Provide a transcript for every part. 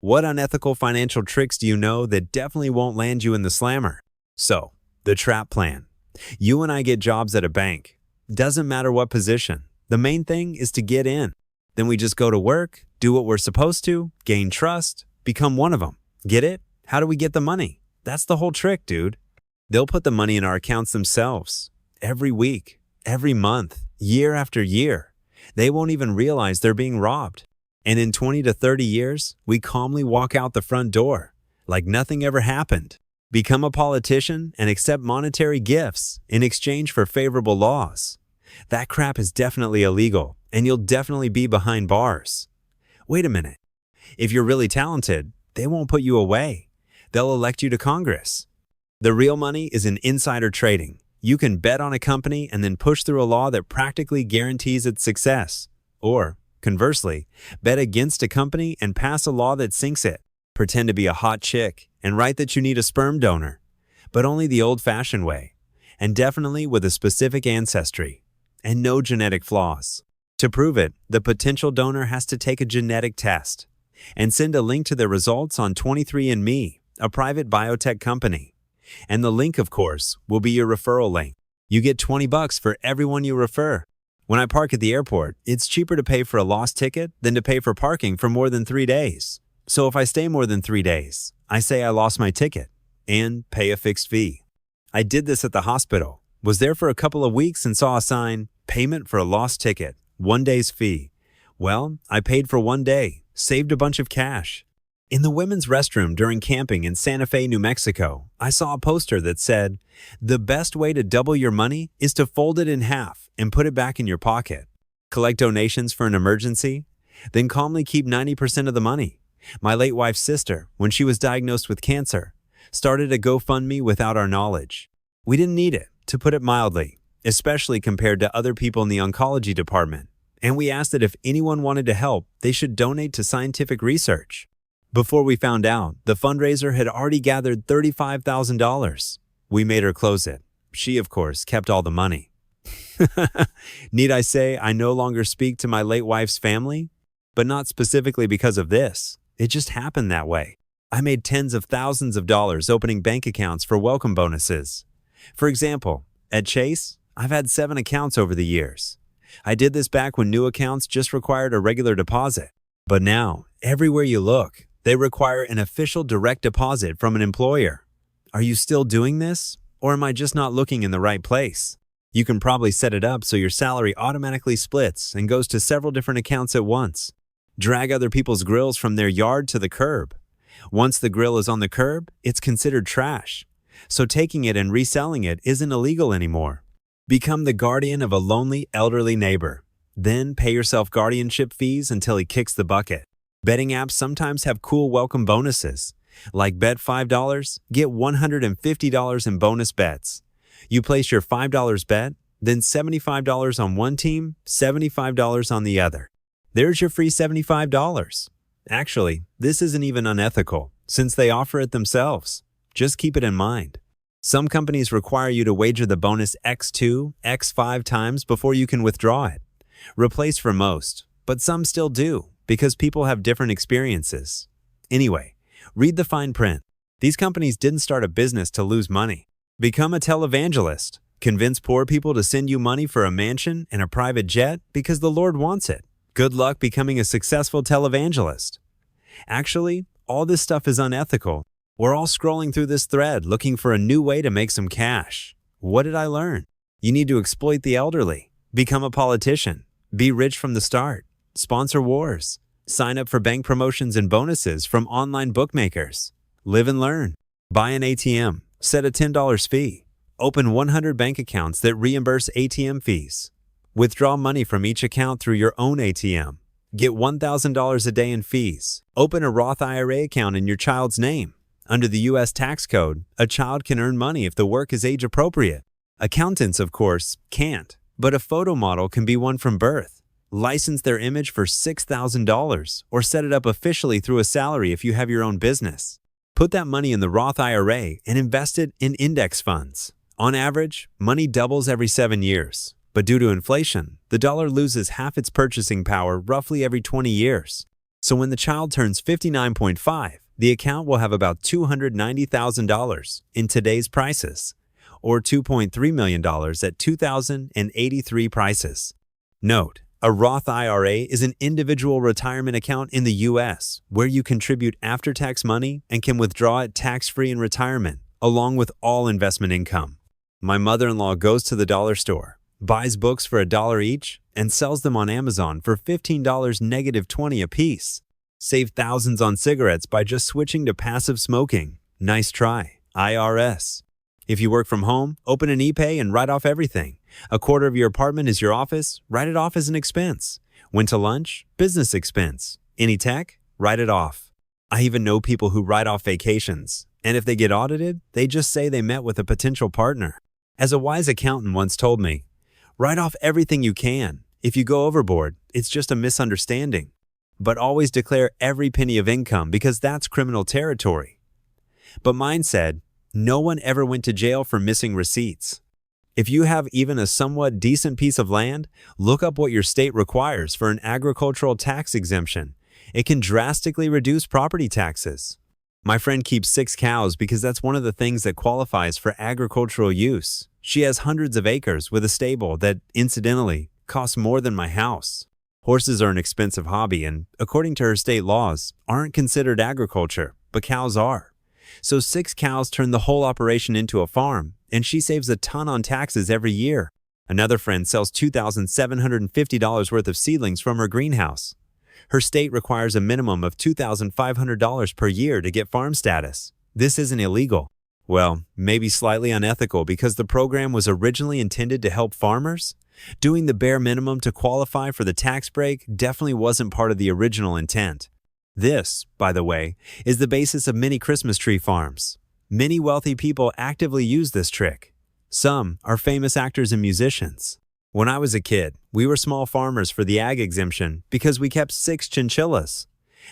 What unethical financial tricks do you know that definitely won't land you in the slammer? So, the trap plan. You and I get jobs at a bank. Doesn't matter what position. The main thing is to get in. Then we just go to work, do what we're supposed to, gain trust, become one of them. Get it? How do we get the money? That's the whole trick, dude. They'll put the money in our accounts themselves. Every week, every month, year after year. They won't even realize they're being robbed. And in 20 to 30 years, we calmly walk out the front door, like nothing ever happened. Become a politician and accept monetary gifts in exchange for favorable laws. That crap is definitely illegal, and you'll definitely be behind bars. Wait a minute. If you're really talented, they won't put you away. They'll elect you to Congress. The real money is in insider trading. You can bet on a company and then push through a law that practically guarantees its success. Or, conversely, bet against a company and pass a law that sinks it. Pretend to be a hot chick and write that you need a sperm donor, but only the old-fashioned way, and definitely with a specific ancestry, and no genetic flaws. To prove it, the potential donor has to take a genetic test and send a link to their results on 23andMe, a private biotech company. And the link, of course, will be your referral link. You get $20 for everyone you refer. When I park at the airport, it's cheaper to pay for a lost ticket than to pay for parking for more than 3 days. So if I stay more than 3 days, I say I lost my ticket and pay a fixed fee. I did this at the hospital, was there for a couple of weeks and saw a sign, payment for a lost ticket, 1 day's fee. Well, I paid for 1 day, saved a bunch of cash. In the women's restroom during camping in Santa Fe, New Mexico, I saw a poster that said, "The best way to double your money is to fold it in half and put it back in your pocket. Collect donations for an emergency, then calmly keep 90% of the money." My late wife's sister, when she was diagnosed with cancer, started a GoFundMe without our knowledge. We didn't need it, to put it mildly, especially compared to other people in the oncology department. And we asked that if anyone wanted to help, they should donate to scientific research. Before we found out, the fundraiser had already gathered $35,000. We made her close it. She, of course, kept all the money. Need I say I no longer speak to my late wife's family? But not specifically because of this. It just happened that way. I made tens of thousands of dollars opening bank accounts for welcome bonuses. For example, at Chase, I've had 7 accounts over the years. I did this back when new accounts just required a regular deposit. But now, everywhere you look, they require an official direct deposit from an employer. Are you still doing this? Or am I just not looking in the right place? You can probably set it up so your salary automatically splits and goes to several different accounts at once. Drag other people's grills from their yard to the curb. Once the grill is on the curb, it's considered trash. So taking it and reselling it isn't illegal anymore. Become the guardian of a lonely, elderly neighbor. Then pay yourself guardianship fees until he kicks the bucket. Betting apps sometimes have cool welcome bonuses. Like bet $5, get $150 in bonus bets. You place your $5 bet, then $75 on one team, $75 on the other. There's your free $75. Actually, this isn't even unethical, since they offer it themselves. Just keep it in mind. Some companies require you to wager the bonus X2, X5 times before you can withdraw it. Replaced for most, but some still do, because people have different experiences. Anyway, read the fine print. These companies didn't start a business to lose money. Become a televangelist. Convince poor people to send you money for a mansion and a private jet because the Lord wants it. Good luck becoming a successful televangelist. Actually, all this stuff is unethical. We're all scrolling through this thread looking for a new way to make some cash. What did I learn? You need to exploit the elderly. Become a politician. Be rich from the start. Sponsor wars. Sign up for bank promotions and bonuses from online bookmakers. Live and learn. Buy an ATM. Set a $10 fee. Open 100 bank accounts that reimburse ATM fees. Withdraw money from each account through your own ATM. Get $1,000 a day in fees. Open a Roth IRA account in your child's name. Under the U.S. tax code, a child can earn money if the work is age appropriate. Accountants, of course, can't, but a photo model can be one from birth. License their image for $6,000 or set it up officially through a salary if you have your own business. Put that money in the Roth IRA and invest it in index funds. On average, money doubles every 7 years. But due to inflation, the dollar loses half its purchasing power roughly every 20 years. So when the child turns 59.5, the account will have about $290,000 in today's prices, or $2.3 million at 2083 prices. Note, a Roth IRA is an individual retirement account in the U.S. where you contribute after-tax money and can withdraw it tax-free in retirement, along with all investment income. My mother-in-law goes to the dollar store, buys books for $1 each, and sells them on Amazon for $15 - 20 a piece. Save thousands on cigarettes by just switching to passive smoking. Nice try, IRS. If you work from home, open an ePay and write off everything. A quarter of your apartment is your office, write it off as an expense. Went to lunch, business expense. Any tech, write it off. I even know people who write off vacations, and if they get audited, they just say they met with a potential partner. As a wise accountant once told me, write off everything you can. If you go overboard, it's just a misunderstanding. But always declare every penny of income because that's criminal territory. But mine said, no one ever went to jail for missing receipts. If you have even a somewhat decent piece of land, look up what your state requires for an agricultural tax exemption. It can drastically reduce property taxes. My friend keeps 6 cows because that's one of the things that qualifies for agricultural use. She has hundreds of acres with a stable that, incidentally, costs more than my house. Horses are an expensive hobby and, according to her state laws, aren't considered agriculture, but cows are. So 6 cows turn the whole operation into a farm, and she saves a ton on taxes every year. Another friend sells $2,750 worth of seedlings from her greenhouse. Her state requires a minimum of $2,500 per year to get farm status. This isn't illegal. Well, maybe slightly unethical because the program was originally intended to help farmers. Doing the bare minimum to qualify for the tax break definitely wasn't part of the original intent. This, by the way, is the basis of many Christmas tree farms. Many wealthy people actively use this trick. Some are famous actors and musicians. When I was a kid, we were small farmers for the ag exemption because we kept 6 chinchillas.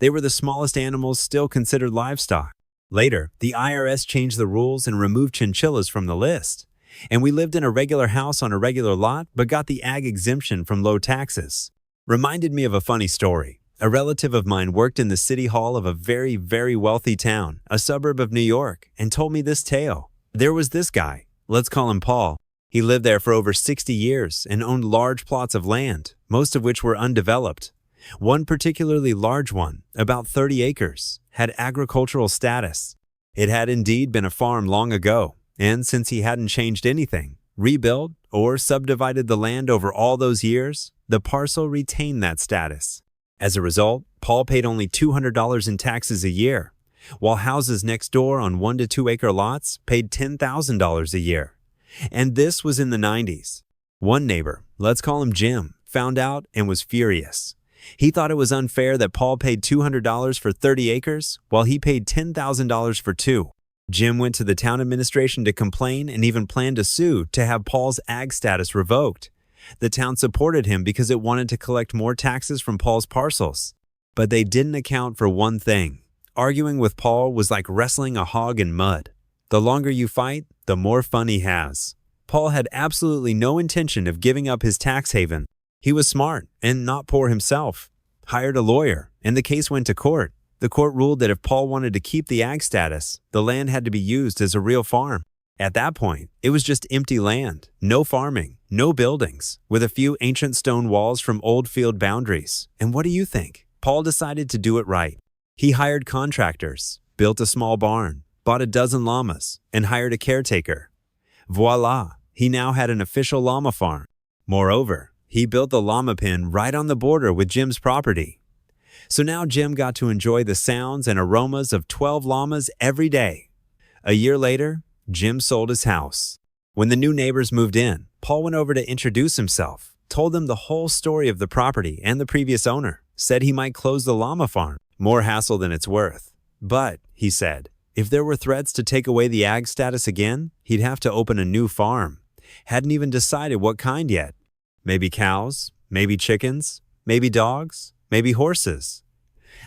They were the smallest animals still considered livestock. Later, the IRS changed the rules and removed chinchillas from the list. And we lived in a regular house on a regular lot but got the ag exemption from low taxes. Reminded me of a funny story. A relative of mine worked in the city hall of a very, very wealthy town, a suburb of New York, and told me this tale. There was this guy, let's call him Paul. He lived there for over 60 years and owned large plots of land, most of which were undeveloped. One particularly large one, about 30 acres, had agricultural status. It had indeed been a farm long ago, and since he hadn't changed anything, rebuilt, or subdivided the land over all those years, the parcel retained that status. As a result, Paul paid only $200 in taxes a year, while houses next door on 1 to 2 acre lots paid $10,000 a year. And this was in the 90s. One neighbor, let's call him Jim, found out and was furious. He thought it was unfair that Paul paid $200 for 30 acres while he paid $10,000 for 2. Jim went to the town administration to complain and even planned to sue to have Paul's ag status revoked. The town supported him because it wanted to collect more taxes from Paul's parcels. But they didn't account for one thing. Arguing with Paul was like wrestling a hog in mud. The longer you fight, the more fun he has. Paul had absolutely no intention of giving up his tax haven. He was smart and not poor himself. Hired a lawyer, and the case went to court. The court ruled that if Paul wanted to keep the ag status, the land had to be used as a real farm. At that point, it was just empty land, no farming, no buildings, with a few ancient stone walls from old field boundaries. And what do you think? Paul decided to do it right. He hired contractors, built a small barn, bought a dozen llamas, and hired a caretaker. Voila, he now had an official llama farm. Moreover, he built the llama pen right on the border with Jim's property. So now Jim got to enjoy the sounds and aromas of 12 llamas every day. A year later, Jim sold his house. When the new neighbors moved in, Paul went over to introduce himself, told them the whole story of the property and the previous owner, said he might close the llama farm, more hassle than it's worth. But, he said, if there were threats to take away the ag status again, he'd have to open a new farm. Hadn't even decided what kind yet. Maybe cows, maybe chickens, maybe dogs, maybe horses.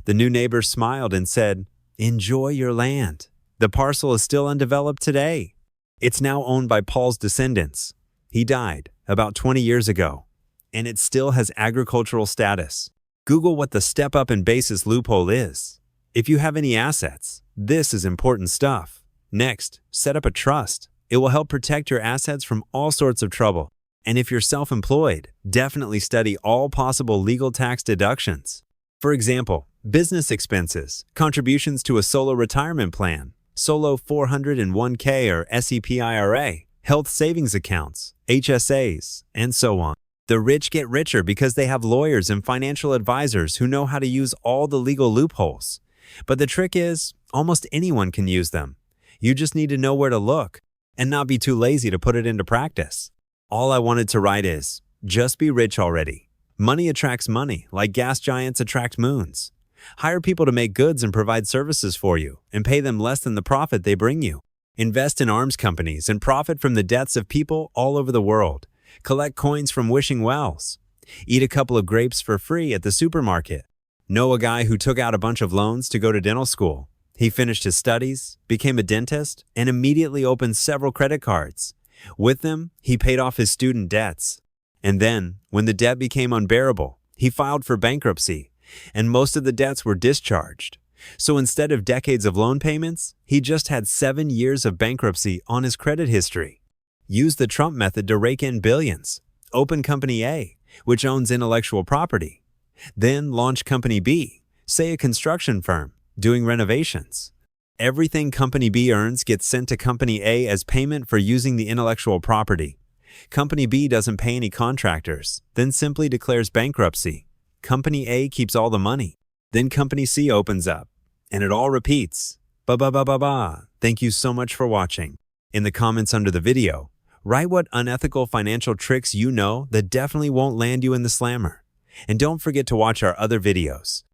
The new neighbor smiled and said, "Enjoy your land. The parcel is still undeveloped today." It's now owned by Paul's descendants. He died about 20 years ago, and it still has agricultural status. Google what the step-up in basis loophole is. If you have any assets, this is important stuff. Next, set up a trust. It will help protect your assets from all sorts of trouble. And if you're self-employed, definitely study all possible legal tax deductions. For example, business expenses, contributions to a solo retirement plan, solo 401k or SEP IRA, health savings accounts, HSAs, and so on. The rich get richer because they have lawyers and financial advisors who know how to use all the legal loopholes. But the trick is, almost anyone can use them. You just need to know where to look and not be too lazy to put it into practice. All I wanted to write is, just be rich already. Money attracts money, like gas giants attract moons. Hire people to make goods and provide services for you, and pay them less than the profit they bring you. Invest in arms companies and profit from the deaths of people all over the world. Collect coins from wishing wells. Eat a couple of grapes for free at the supermarket. Know a guy who took out a bunch of loans to go to dental school. He finished his studies, became a dentist, and immediately opened several credit cards. With them, he paid off his student debts. And then, when the debt became unbearable, he filed for bankruptcy, and most of the debts were discharged. So instead of decades of loan payments, he just had 7 years of bankruptcy on his credit history. Use the Trump method to rake in billions. Open Company A, which owns intellectual property. Then launch Company B, say a construction firm, doing renovations. Everything Company B earns gets sent to Company A as payment for using the intellectual property. Company B doesn't pay any contractors, then simply declares bankruptcy. Company A keeps all the money. Then Company C opens up, and it all repeats. Ba-ba-ba-ba-ba. Thank you so much for watching. In the comments under the video, write what unethical financial tricks you know that definitely won't land you in the slammer. And don't forget to watch our other videos.